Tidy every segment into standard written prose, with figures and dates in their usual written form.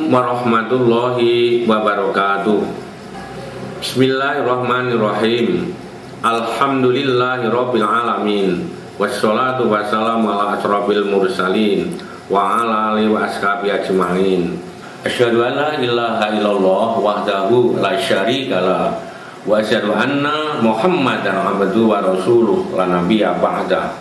warahmatullahi wabarakatuh. Bismillahirrahmanirrahim. Alhamdulillahirabbil alamin. Wassalatu wassalamu ala asyrofil mursalin wa ala alihi wa ashabihi ajmain. Asyhadu an la ilaha illallah wahdahu la syarikalah wa asyhadu anna Muhammadan abduhu wa rasuluh la nabiyya ba'da.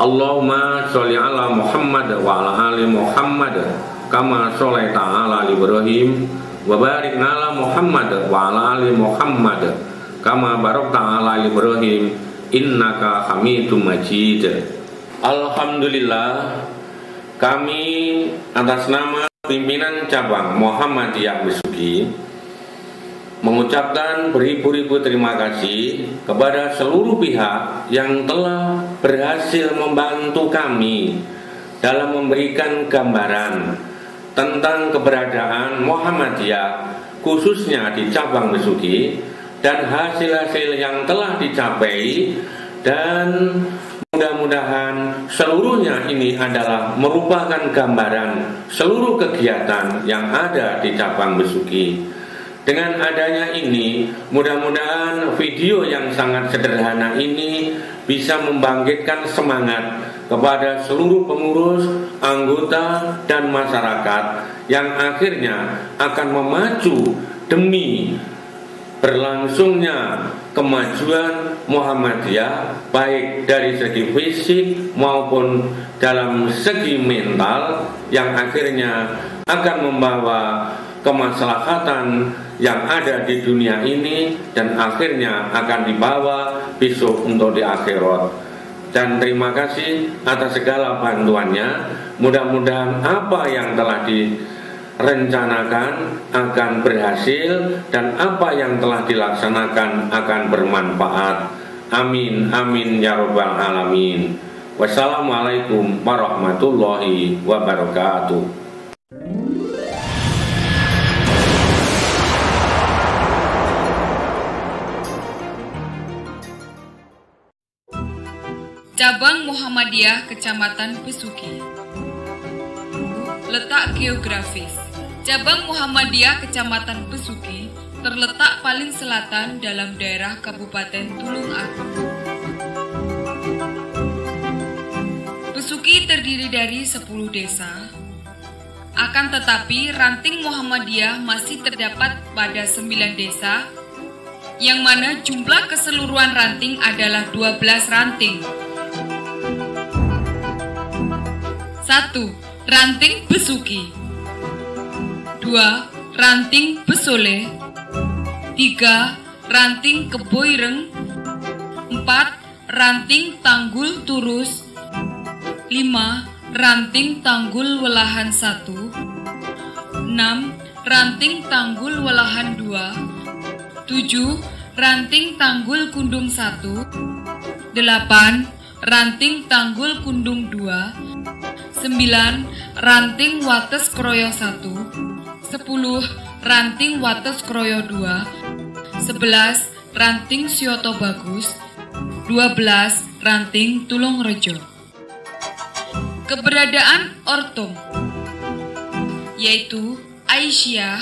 Allahumma sholli ala Muhammad wa ala ali Muhammad kama sholaita ala Ibrahim wa barik ala Muhammad wa ala ali Muhammad kama barakta ala Ibrahim innaka Hamidum Majid. Alhamdulillah, kami atas nama pimpinan cabang Muhammadiyah Besuki mengucapkan beribu-ribu terima kasih kepada seluruh pihak yang telah berhasil membantu kami dalam memberikan gambaran tentang keberadaan Muhammadiyah khususnya di cabang Besuki dan hasil-hasil yang telah dicapai, dan mudah-mudahan seluruhnya ini adalah merupakan gambaran seluruh kegiatan yang ada di cabang Besuki. Dengan adanya ini, mudah-mudahan video yang sangat sederhana ini bisa membangkitkan semangat kepada seluruh pengurus, anggota, dan masyarakat yang akhirnya akan memacu demi berlangsungnya kemajuan Muhammadiyah baik dari segi fisik maupun dalam segi mental yang akhirnya akan membawa kemaslahatan yang ada di dunia ini dan akhirnya akan dibawa besok untuk di akhirat. Dan terima kasih atas segala bantuannya. Mudah-mudahan apa yang telah direncanakan akan berhasil dan apa yang telah dilaksanakan akan bermanfaat. Amin amin ya rabbal alamin. Wassalamualaikum warahmatullahi wabarakatuh. Cabang Muhammadiyah Kecamatan Besuki. Letak geografis. Cabang Muhammadiyah Kecamatan Besuki terletak paling selatan dalam daerah Kabupaten Tulung Agung. Besuki terdiri dari 10 desa. Akan tetapi ranting Muhammadiyah masih terdapat pada 9 desa, yang mana jumlah keseluruhan ranting adalah 12 ranting. 1. Ranting Besuki. 2. Ranting Besole. 3. Ranting Keboireng. 4. Ranting Tanggul Turus. 5. Ranting Tanggul Welahan 1. 6. Ranting Tanggul Welahan 2. 7. Ranting Tanggul Kundung 1. 8. Ranting Tanggul Kundung 2. 9. Ranting Wates Kroyo 1. 10. Ranting Wates Kroyo 2. 11. Ranting Syoto Bagus. 12. Ranting Tulung Rejo. Keberadaan Ortum, yaitu Aisyah,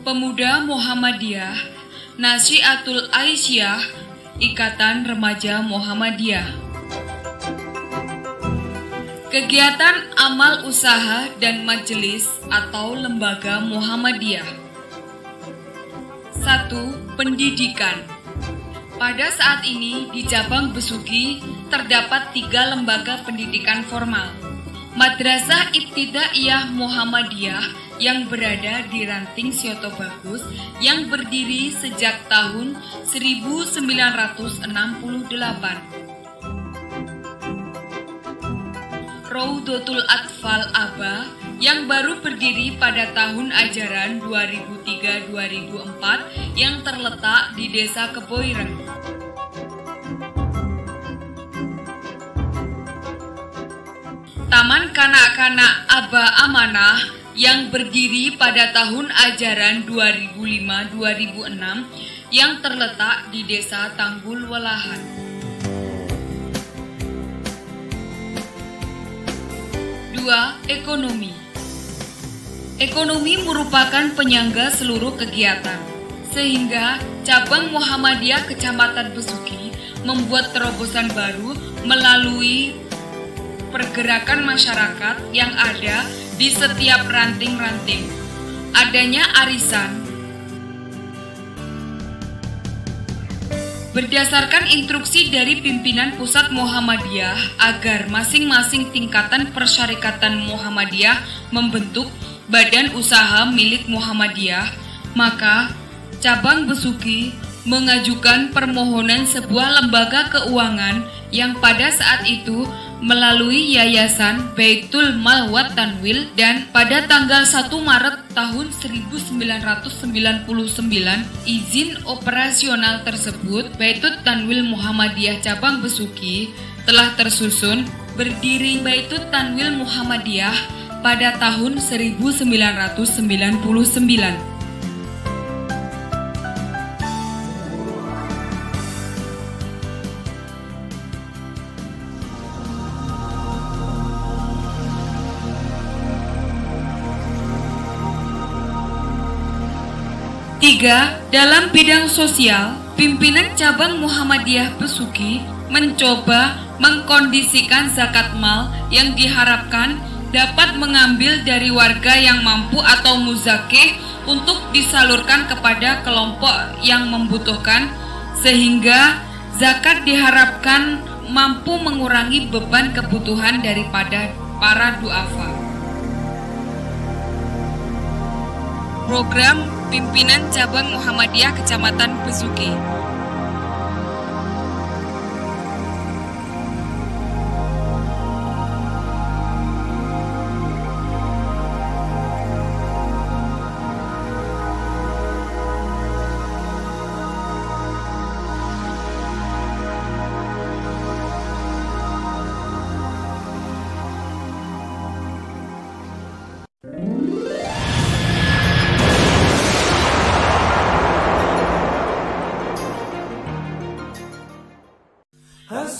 Pemuda Muhammadiyah, Nasyiatul Aisyah, Ikatan Remaja Muhammadiyah. Kegiatan amal usaha dan majelis atau lembaga Muhammadiyah. 1. Pendidikan. Pada saat ini di cabang Besuki terdapat 3 lembaga pendidikan formal. Madrasah Ibtidaiyah Muhammadiyah yang berada di Ranting Syoto Bagus yang berdiri sejak tahun 1968. Raudatul Atfal Aba yang baru berdiri pada tahun ajaran 2003-2004 yang terletak di Desa Keboireng. Taman Kanak-kanak Aba Amanah yang berdiri pada tahun ajaran 2005-2006 yang terletak di Desa Tanggul Welahan. 2. Ekonomi. Ekonomi merupakan penyangga seluruh kegiatan, sehingga cabang Muhammadiyah Kecamatan Besuki membuat terobosan baru melalui pergerakan masyarakat yang ada di setiap ranting-ranting. Adanya arisan berdasarkan instruksi dari pimpinan pusat Muhammadiyah agar masing-masing tingkatan persyarikatan Muhammadiyah membentuk badan usaha milik Muhammadiyah, maka cabang Besuki mengajukan permohonan sebuah lembaga keuangan yang pada saat itu melalui Yayasan Baitul Mal wa Tanwil, dan pada tanggal 1 Maret tahun 1999 izin operasional tersebut Baitul Tanwil Muhammadiyah cabang Besuki telah tersusun. Berdiri Baitul Tanwil Muhammadiyah pada tahun 1999. Tiga, dalam bidang sosial, pimpinan cabang Muhammadiyah Besuki mencoba mengkondisikan zakat mal yang diharapkan dapat mengambil dari warga yang mampu atau muzakih untuk disalurkan kepada kelompok yang membutuhkan, sehingga zakat diharapkan mampu mengurangi beban kebutuhan daripada para duafa. Program Pimpinan Cabang Muhammadiyah Kecamatan Besuki.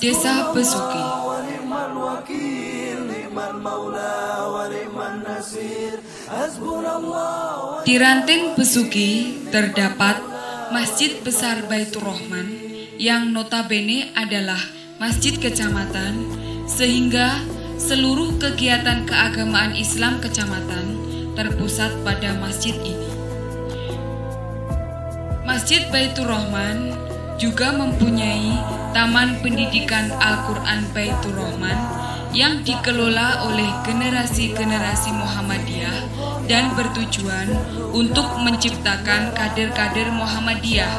Desa Besuki. Di ranting Besuki terdapat Masjid Besar Baitur Rahman yang notabene adalah masjid kecamatan, sehingga seluruh kegiatan keagamaan Islam kecamatan terpusat pada masjid ini. Masjid Baitur Rahman juga mempunyai Taman Pendidikan Al-Quran Baitur Rahman yang dikelola oleh generasi-generasi Muhammadiyah dan bertujuan untuk menciptakan kader-kader Muhammadiyah.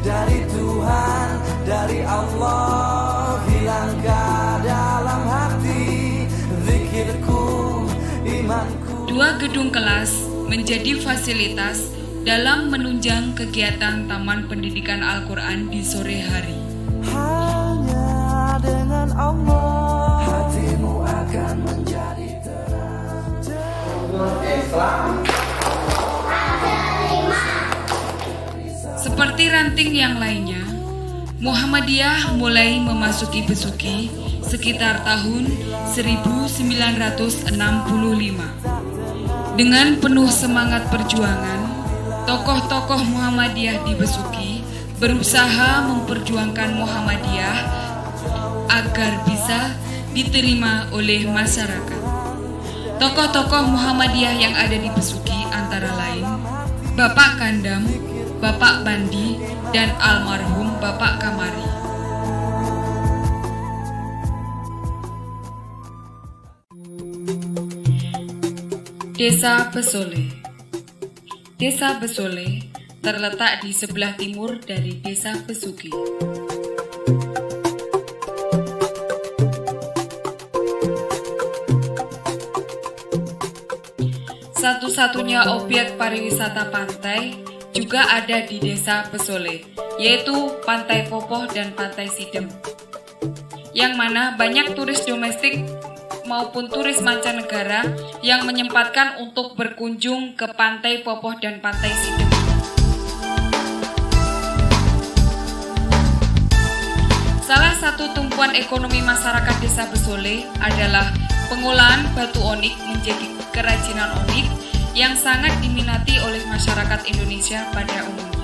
Dari Tuhan, dari Allah, hilangkan dalam hati zikirku, imanku. Dua gedung kelas menjadi fasilitas dalam menunjang kegiatan Taman Pendidikan Al-Quran di sore hari. Hanya dengan Allah hatimu akan menjadi terang. Seperti ranting yang lainnya, Muhammadiyah mulai memasuki Besuki sekitar tahun 1965. Dengan penuh semangat perjuangan, tokoh-tokoh Muhammadiyah di Besuki berusaha memperjuangkan Muhammadiyah agar bisa diterima oleh masyarakat. Tokoh-tokoh Muhammadiyah yang ada di Besuki antara lain Bapak Kandam, Bapak Bandi, dan almarhum Bapak Kamari. Desa Besole. Desa Besole terletak di sebelah timur dari Desa Besuki. Satu-satunya objek pariwisata pantai juga ada di Desa Besole, yaitu Pantai Popoh dan Pantai Sidem, yang mana banyak turis domestik maupun turis mancanegara yang menyempatkan untuk berkunjung ke Pantai Popoh dan Pantai Sidem. Salah satu tumpuan ekonomi masyarakat Desa Besole adalah Pengolahan batu onik menjadi kerajinan onik yang sangat diminati oleh masyarakat Indonesia pada umumnya.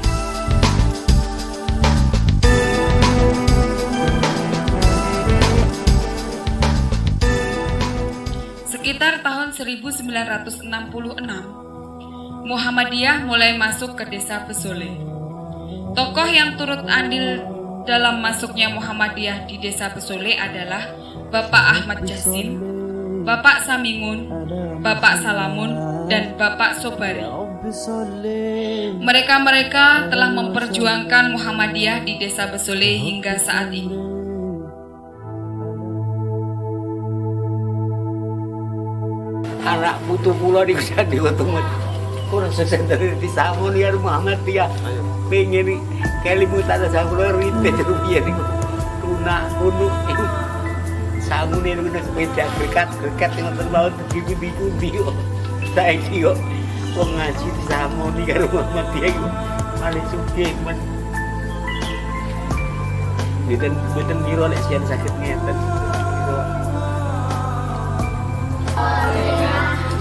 Sekitar tahun 1966, Muhammadiyah mulai masuk ke desa Besole. Tokoh yang turut andil dalam masuknya Muhammadiyah di desa Besole adalah Bapak Ahmad Jasim, Bapak Samingun, Bapak Salamun, dan Bapak Sobari. Mereka telah memperjuangkan Muhammadiyah di desa Besole hingga saat ini. Anak putu pulau di bisa diotong kurang sesen dari di Samun ya Muhammadiyah pengen kelimutan Samun rite rupiah nih tuna gunung Samun ini udah sepeda berkat yang terbawa di kudio saya kio ngaji di Samun nih kan Muhammadiyah itu paling suki man beten biro lek sian sakit ngeten.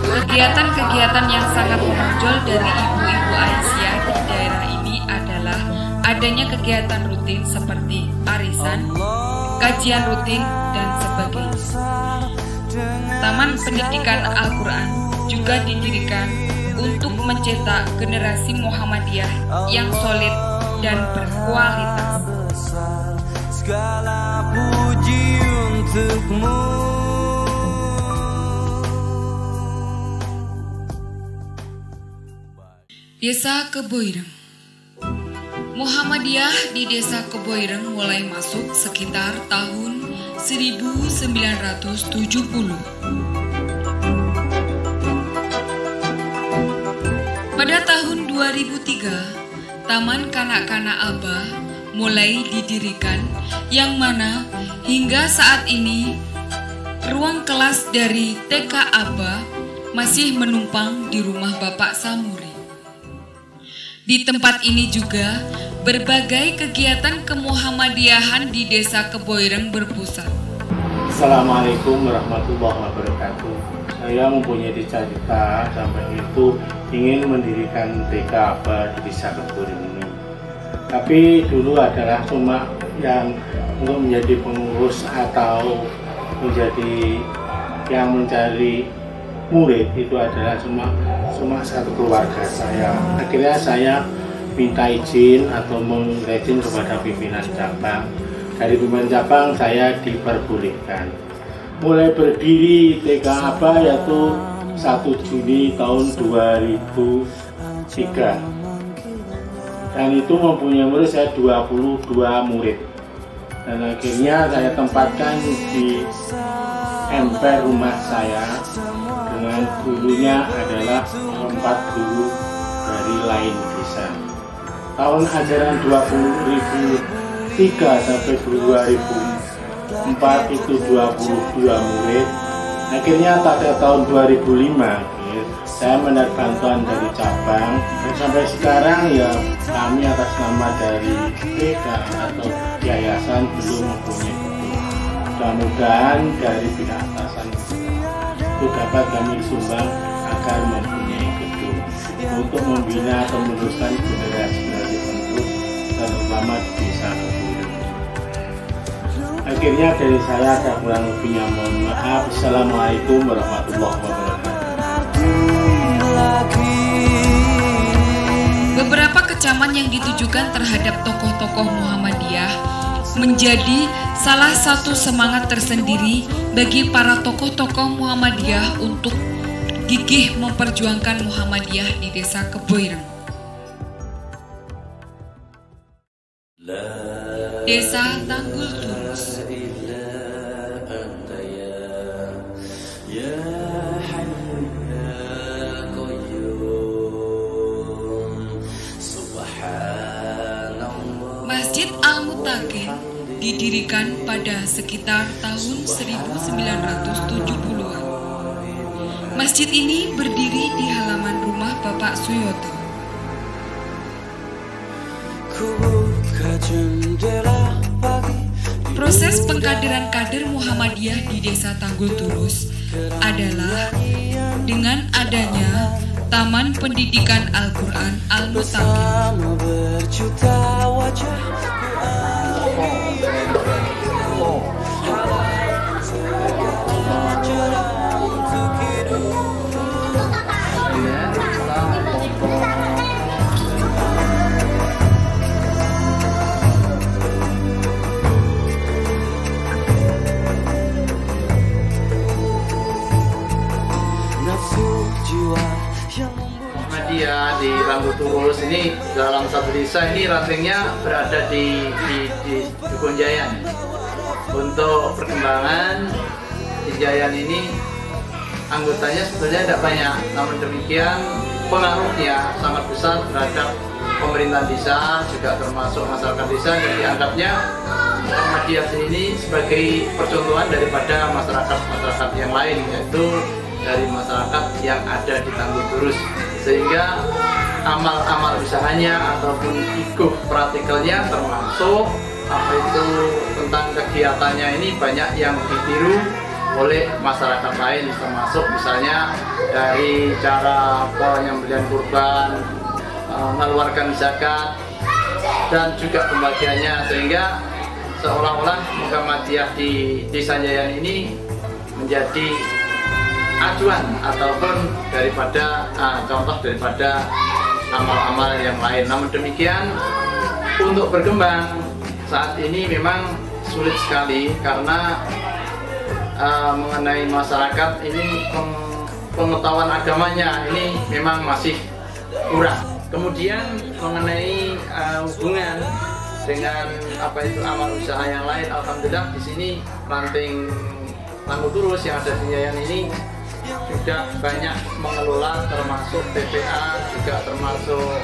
Kegiatan-kegiatan yang sangat menonjol dari ibu-ibu Aisyah di daerah ini adalah adanya kegiatan rutin seperti arisan, kajian rutin, dan sebagainya. Taman Pendidikan Al-Quran juga didirikan untuk mencetak generasi Muhammadiyah yang solid dan berkualitas. Segala puji untukmu. Desa Keboireng. Muhammadiyah di Desa Keboireng mulai masuk sekitar tahun 1970. Pada tahun 2003, Taman Kanak-kanak Abah mulai didirikan yang mana hingga saat ini ruang kelas dari TK Abah masih menumpang di rumah Bapak Samuri. Di tempat ini juga berbagai kegiatan kemuhammadiyahan di Desa Keboireng berpusat. Assalamualaikum warahmatullahi wabarakatuh. Saya mempunyai cita-cita sampai itu ingin mendirikan TK Abah di Desa Keboireng ini. Tapi dulu adalah cuma yang untuk menjadi pengurus atau menjadi yang mencari murid itu adalah cuma satu keluarga saya. Akhirnya saya minta izin atau mengizin kepada pimpinan cabang. Dari pimpinan cabang saya diperbolehkan. Mulai berdiri TK Abah yaitu 1 Juni tahun 2003. Dan itu mempunyai murid saya 22 murid. Dan akhirnya saya tempatkan di emper rumah saya dengan gurunya adalah 4 guru dari lain desa. Tahun ajaran 2003 sampai 2004 itu 22 murid. Akhirnya pada tahun 2005 saya mendapat bantuan dari cabang dan sampai sekarang ya kami atas nama dari TK atau yayasan belum mempunyai gedung. Mudah-mudahan dari pihak atasan itu dapat kami sumbang agar mempunyai gedung untuk membina atau meneruskan generasi penerus terutama di Desa Keboireng. Akhirnya dari saya ada kurang lebihnya mohon maaf. Assalamualaikum warahmatullahi wabarakatuh. Beberapa kecaman yang ditujukan terhadap tokoh-tokoh Muhammadiyah menjadi salah satu semangat tersendiri bagi para tokoh-tokoh Muhammadiyah untuk gigih memperjuangkan Muhammadiyah di Desa Keboireng. Desa Tanggul Turus. Masjid Al-Mutakin didirikan pada sekitar tahun 1970-an. Masjid ini berdiri di halaman rumah Bapak Suyoto. Proses pengkaderan kader Muhammadiyah di Desa Tanggul Turus adalah dengan adanya Taman Pendidikan Al-Quran Al-Mutaqin. Muhammadiyah di Ranggu Turus ini dalam satu desa ini rantingnya berada di Dukun Jayan. Untuk perkembangan di Jayan ini anggotanya sebetulnya tidak banyak, namun demikian pengaruhnya sangat besar terhadap pemerintahan desa, juga termasuk masyarakat desa, dan dianggapnya Muhammadiyah ini sebagai percontohan daripada masyarakat yang lain, yaitu dari masyarakat yang ada di Tangguh Turus, sehingga amal-amal usahanya ataupun ikuh praktikalnya termasuk apa itu tentang kegiatannya ini banyak yang ditiru oleh masyarakat lain, termasuk misalnya dari cara penyembelihan kurban, mengeluarkan zakat, dan juga pembagiannya, sehingga seolah-olah Muhammadiyah di Desa Jayan ini menjadi acuan ataupun daripada contoh daripada amal-amal yang lain. Namun demikian untuk berkembang saat ini memang sulit sekali karena mengenai masyarakat ini pengetahuan agamanya ini memang masih kurang. Kemudian mengenai hubungan dengan apa itu amal usaha yang lain, alhamdulillah di sini ranting Tangguh Turus yang ada di Jayan ini sudah banyak mengelola, termasuk BPA, juga termasuk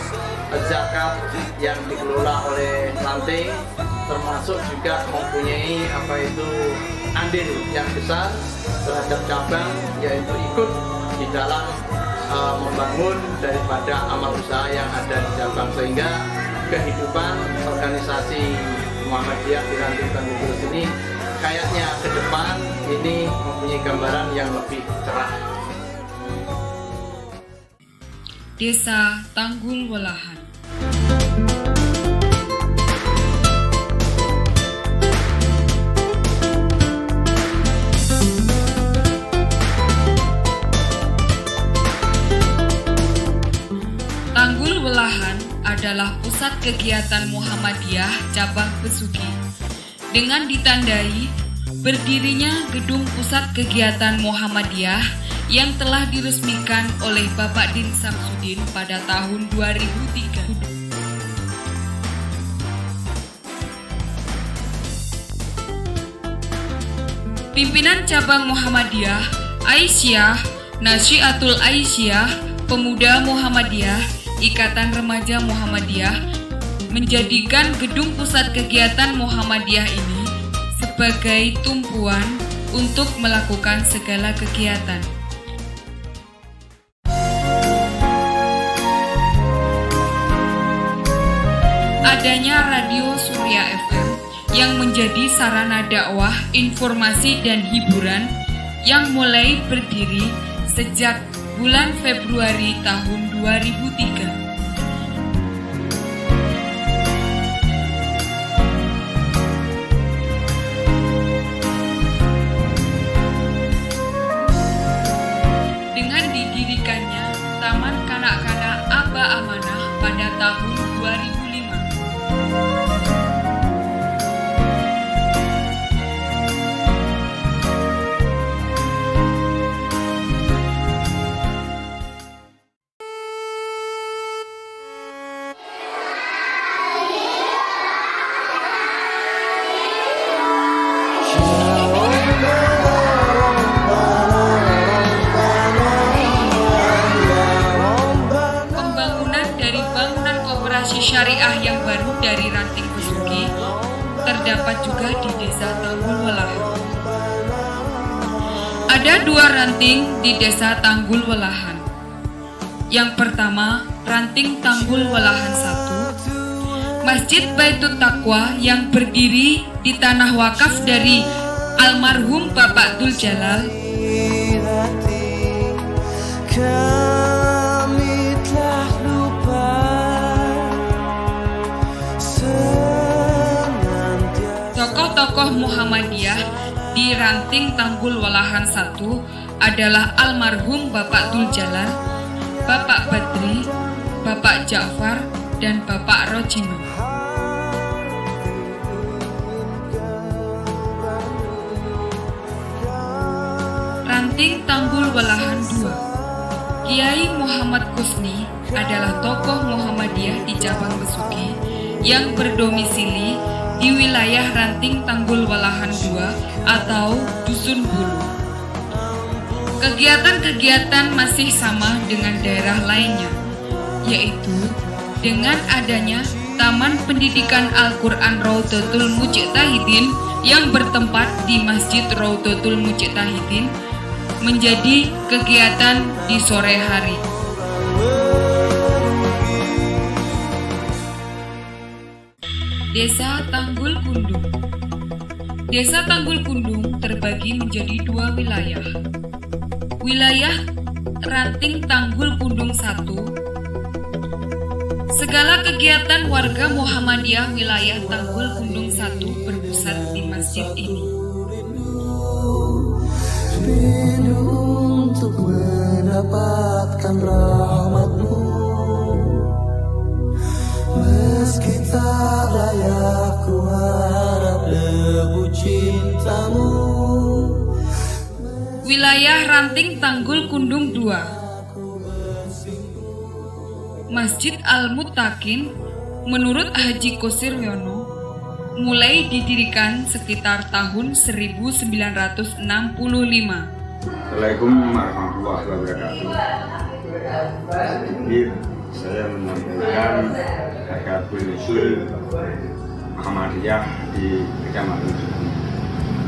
zakat yang dikelola oleh ranting, termasuk juga mempunyai apa itu andil yang besar terhadap cabang, yaitu ikut di dalam membangun daripada amal usaha yang ada di cabang, sehingga kehidupan organisasi Muhammadiyah di ranting Tangguh Turus ini kayaknya ke depan ini mempunyai gambaran yang lebih cerah. Desa Tanggul Welahan. Tanggul Welahan adalah pusat kegiatan Muhammadiyah cabang Besuki, dengan ditandai berdirinya gedung pusat kegiatan Muhammadiyah yang telah diresmikan oleh Bapak Din Samsudin pada tahun 2003. Pimpinan cabang Muhammadiyah, Aisyah, Nasyiatul Aisyah, Pemuda Muhammadiyah, Ikatan Remaja Muhammadiyah menjadikan gedung pusat kegiatan Muhammadiyah ini sebagai tumpuan untuk melakukan segala kegiatan. Adanya Radio Surya FM yang menjadi sarana dakwah, informasi, dan hiburan yang mulai berdiri sejak bulan Februari tahun 2003. Taman Kanak-kanak Aba Amanah pada tahun 2005. Syariah yang baru dari ranting Besuki terdapat juga di Desa Tanggul Welahan. Ada dua ranting di Desa Tanggul Welahan. Yang pertama, ranting Tanggul Welahan 1, Masjid Baitut Taqwa yang berdiri di tanah wakaf dari almarhum Bapak Dul Jalal. kami telah lupa senantiasa. Tokoh-tokoh Muhammadiyah di Ranting Tanggul Walahan 1 adalah almarhum Bapak Dul Jalan, Bapak Badri, Bapak Ja'far, dan Bapak Rojino. Ranting Tanggul Walahan 2. Kiai Muhammad Kusni adalah tokoh Muhammadiyah di cabang Besuki yang berdomisili di wilayah Ranting Tanggul Walahan 2 atau Dusun Bulu. Kegiatan-kegiatan masih sama dengan daerah lainnya, yaitu dengan adanya Taman Pendidikan Al-Quran Raudhatul Mujtahidin yang bertempat di Masjid Raudhatul Mujtahidin menjadi kegiatan di sore hari. Desa Tanggul Kundung. Desa Tanggul Kundung terbagi menjadi 2 wilayah. Wilayah Ranting Tanggul Kundung 1. Segala kegiatan warga Muhammadiyah wilayah Tanggul Kundung 1 berpusat di masjid ini. Rindu untuk mendapatkan rahmat-Mu, meski tak layak ku harap debu cinta-Mu. Wilayah Ranting Tanggul Kundung 2. Masjid Al-Muttaqin menurut Haji Qosir Yono mulai didirikan sekitar tahun 1965. Assalamualaikum warahmatullahi wabarakatuh. Sedikit saya menyampaikan asbabun nuzul Muhammadiyah di Kecamatan Suki.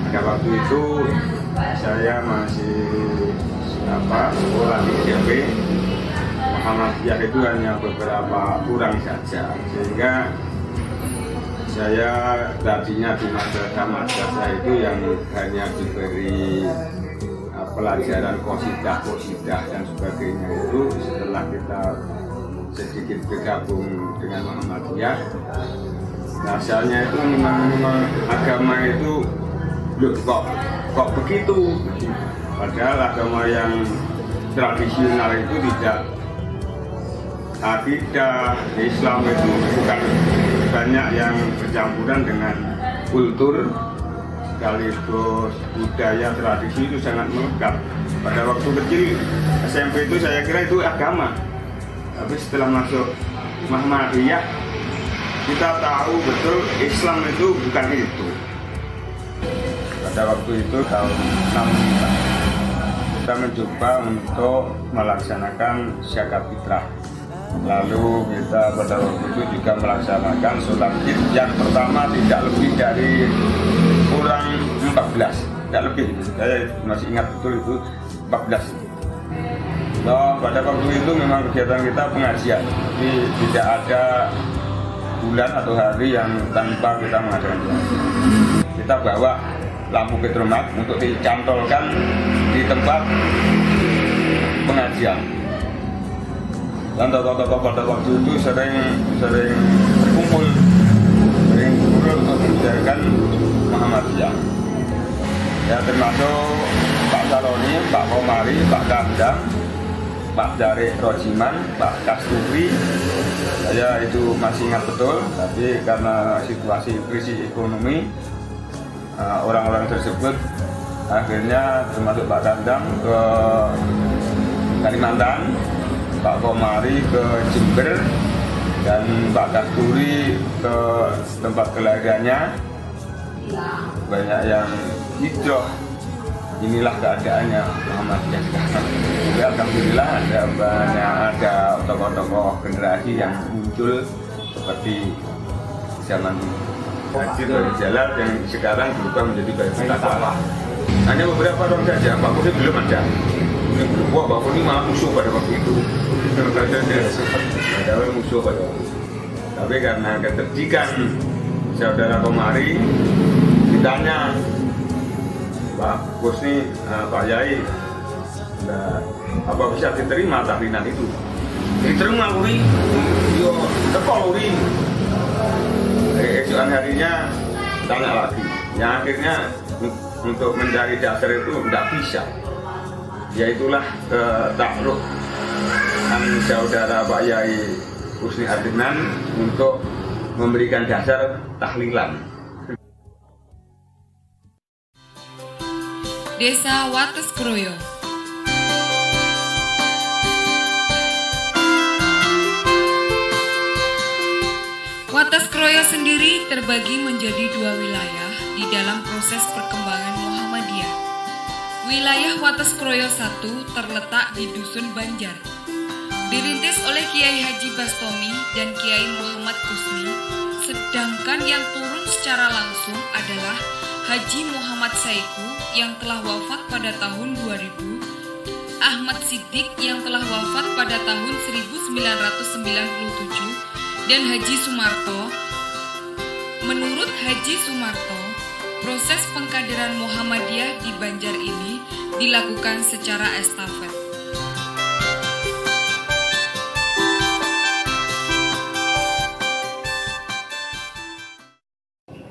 Pada waktu itu saya masih sekolah di SMP. Muhammadiyah itu hanya beberapa orang saja, sehingga saya tadinya di madrasah itu yang hanya diberi pelajaran qosidah dan sebagainya. Itu setelah kita sedikit bergabung dengan Muhammadiyah, rasanya itu memang agama itu kok begitu, padahal agama yang tradisional itu tidak, akidah Islam itu bukan banyak yang bercampuran dengan kultur, sekaligus budaya tradisi itu sangat melekat. Pada waktu kecil SMP itu saya kira itu agama, tapi setelah masuk Muhammadiyah kita tahu betul Islam itu bukan itu. Pada waktu itu tahun 65 kita mencoba untuk melaksanakan zakat fitrah. Lalu kita pada waktu itu juga melaksanakan sholat id yang pertama tidak lebih dari kurang 14, tidak lebih. Saya masih ingat betul itu 14. Nah, pada waktu itu memang kegiatan kita pengajian, jadi tidak ada bulan atau hari yang tanpa kita mengadakan pengajian. Kita bawa lampu petromak untuk dicantolkan di tempat pengajian. Dan tokoh-tokoh pada waktu itu sering berkumpul untuk menjalankan Muhammadiyah. Ya, termasuk Pak Saloni, Pak Komari, Pak Kandang, Pak Jarik Rojiman, Pak Kasturi. Saya itu masih ingat betul, tapi karena situasi krisis ekonomi, orang-orang tersebut akhirnya termasuk Pak Kandang ke Kalimantan, Pak Komari ke Jember, dan Pak Kasturi ke tempat kelahirannya. Banyak yang hijrah. Inilah keadaannya Muhammadiyah sekarang. Ya, alhamdulillah ada tokoh-tokoh generasi yang muncul seperti zaman Haji dari Jalan yang sekarang berubah menjadi Bayi Sawah. Hanya beberapa orang saja, Pak Kuni belum ada. Wah, Pak Kuni malah musuh pada waktu itu. Ada musuh pada waktu itu. Tapi karena keterdikan saudara Komari, ditanya Pak Kusni, Pak Yai, apa bisa diterima tahlilan itu? Diterima uri, yo teko uri. Esokan harinya tanya lagi. Yang akhirnya untuk mencari dasar itu tidak bisa. Yaitulah takluk saudara Pak Yai Husni Adnan untuk memberikan dasar tahlilan. Desa Wates Kroyo. Wates Kroyo sendiri terbagi menjadi 2 wilayah di dalam proses perkembangan Muhammadiyah. Wilayah Wates Kroyo 1 terletak di Dusun Banjar. Dirintis oleh Kiai Haji Bastomi dan Kiai Muhammad Kusni, sedangkan yang turun secara langsung adalah Haji Muhammad Saiku yang telah wafat pada tahun 2000, Ahmad Siddiq yang telah wafat pada tahun 1997, dan Haji Sumarto. Menurut Haji Sumarto, proses pengkaderan Muhammadiyah di Banjar ini dilakukan secara estafet.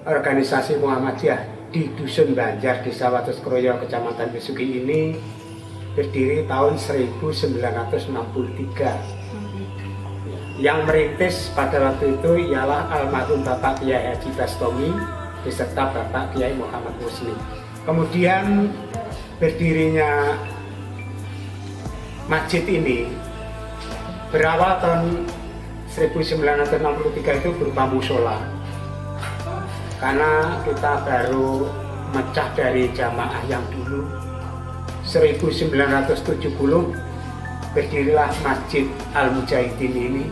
Organisasi Muhammadiyah di Dusun Banjar, Desa Wates Kroyo, Kecamatan Besuki ini berdiri tahun 1963. Yang merintis pada waktu itu ialah almarhum Bapak Kiai Haji Bastomi beserta Bapak Kiai Muhammad Husni. Kemudian berdirinya masjid ini berawal tahun 1963 itu berupa musola. Karena kita baru mecah dari jamaah yang dulu. 1970 berdirilah Masjid Al-Mujahidin ini.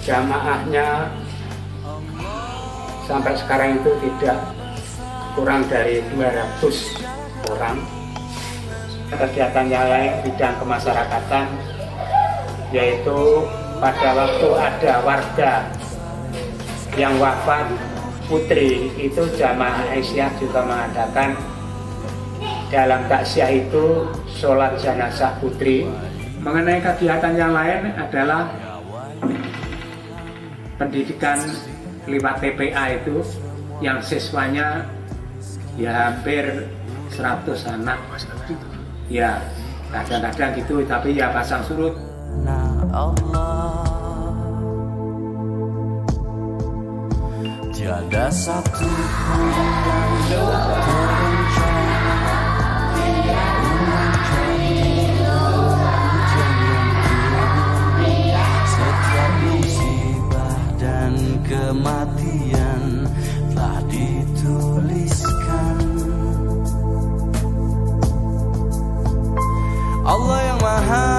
Jamaahnya sampai sekarang itu tidak kurang dari 200 orang. Kegiatan yang lain bidang kemasyarakatan, yaitu pada waktu ada warga yang wafat putri, itu jamaah Aisyah juga mengadakan dalam takziah itu sholat jenazah putri. Mengenai kegiatan yang lain adalah pendidikan lewat TPA itu yang siswanya ya hampir 100 anak. Ya kadang-kadang gitu, tapi ya pasang surut. Tiada satu pun yang setiap musibah dan kematian telah dituliskan. Allah yang Maha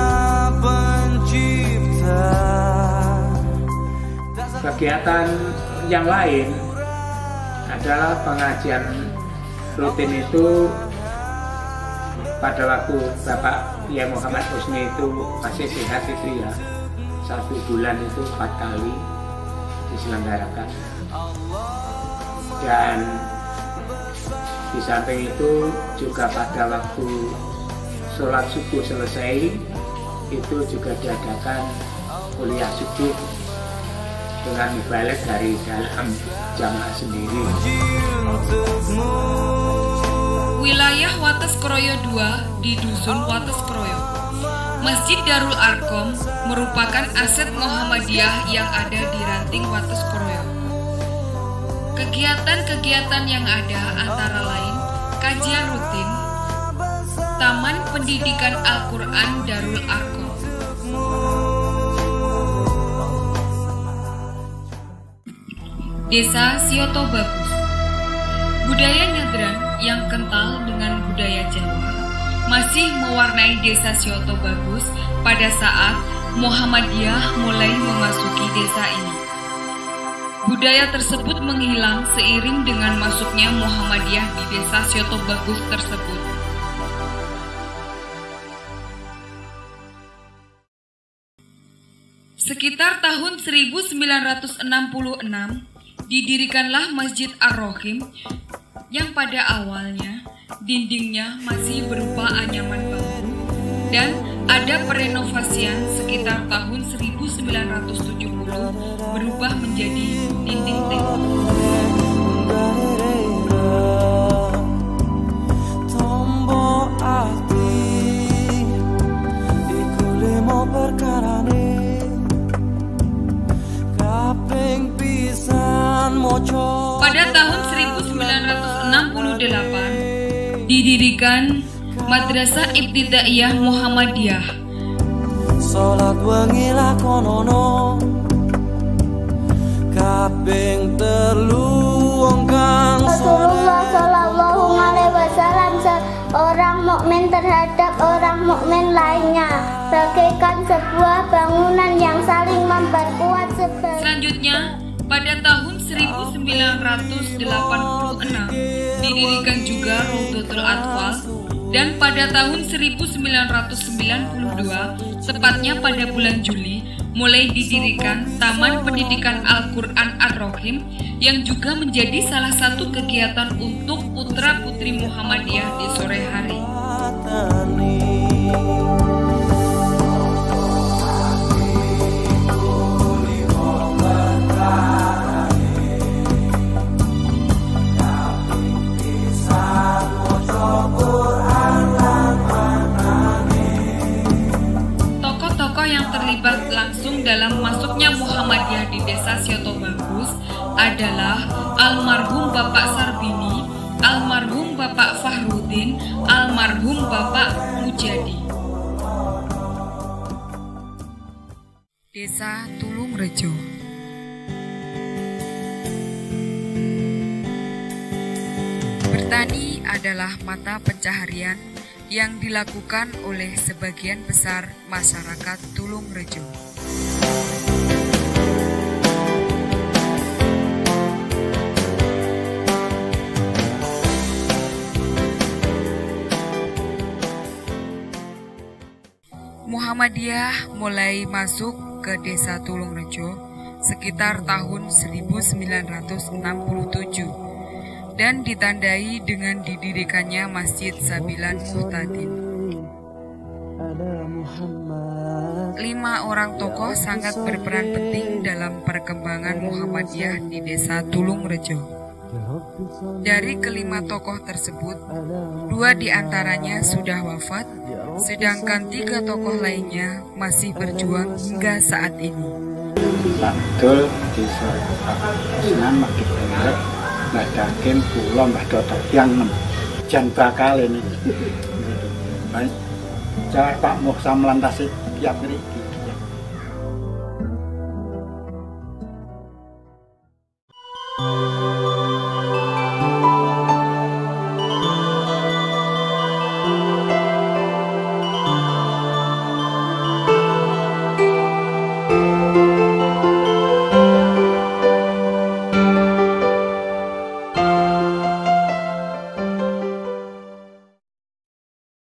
Pencipta. Kegiatan yang lain adalah pengajian rutin itu pada waktu Bapak Kiai Muhammad Husni itu masih sehat itu ya, 1 bulan itu 4 kali diselenggarakan. Dan di samping itu juga pada waktu sholat subuh selesai itu juga diadakan kuliah subuh dengan balik dari dalam jamaah sendiri. Wilayah Wates Kroyo 2 di Dusun Wates Kroyo. Masjid Darul Arkom merupakan aset Muhammadiyah yang ada di Ranting Wates Kroyo. Kegiatan-kegiatan yang ada antara lain kajian rutin, Taman Pendidikan Al-Quran Darul Arkom. Desa Sioto Bagus. Budaya Nyadran yang kental dengan budaya Jawa masih mewarnai Desa Sioto Bagus pada saat Muhammadiyah mulai memasuki desa ini. Budaya tersebut menghilang seiring dengan masuknya Muhammadiyah di Desa Sioto Bagus tersebut. Sekitar tahun 1966, didirikanlah Masjid Ar-Rohim yang pada awalnya dindingnya masih berupa anyaman bambu dan ada perenovasian sekitar tahun 1970 berubah menjadi dinding tembok. Pada tahun 1968 didirikan Madrasah Ibtidaiyah Muhammadiyah. Salat wengi lakonono kaping telu wong kang Rasulullah Shallallahu Alaihi Wasallam seorang mukmin terhadap orang mukmin lainnya bagaikan sebuah bangunan yang saling memperkuat. Selanjutnya pada tahun 1986 didirikan juga Raudhatul Atfal, dan pada tahun 1992 tepatnya pada bulan Juli mulai didirikan Taman Pendidikan Al-Quran Ar-Rahim yang juga menjadi salah satu kegiatan untuk putra-putri Muhammadiyah di sore hari. Terlibat langsung dalam masuknya Muhammadiyah di desa Sioto Bagus adalah almarhum Bapak Sarbini, almarhum Bapak Fahrudin, almarhum Bapak Mujadi. Desa Tulungrejo. Bertani adalah mata pencaharian yang dilakukan oleh sebagian besar masyarakat Tulungrejo. Muhammadiyah mulai masuk ke desa Tulungrejo sekitar tahun 1967 dan ditandai dengan didirikannya Masjid Sabilan Muhtadin. 5 orang tokoh sangat berperan penting dalam perkembangan Muhammadiyah di desa Tulungrejo. Dari kelima tokoh tersebut, 2 diantaranya sudah wafat, sedangkan 3 tokoh lainnya masih berjuang hingga saat ini. Betul, desa Senang makin benar. Ngadakin pulau Mbah Dotok yang 6 jan bakal ini. Baik, Pak Muh Samlantasi tiap hari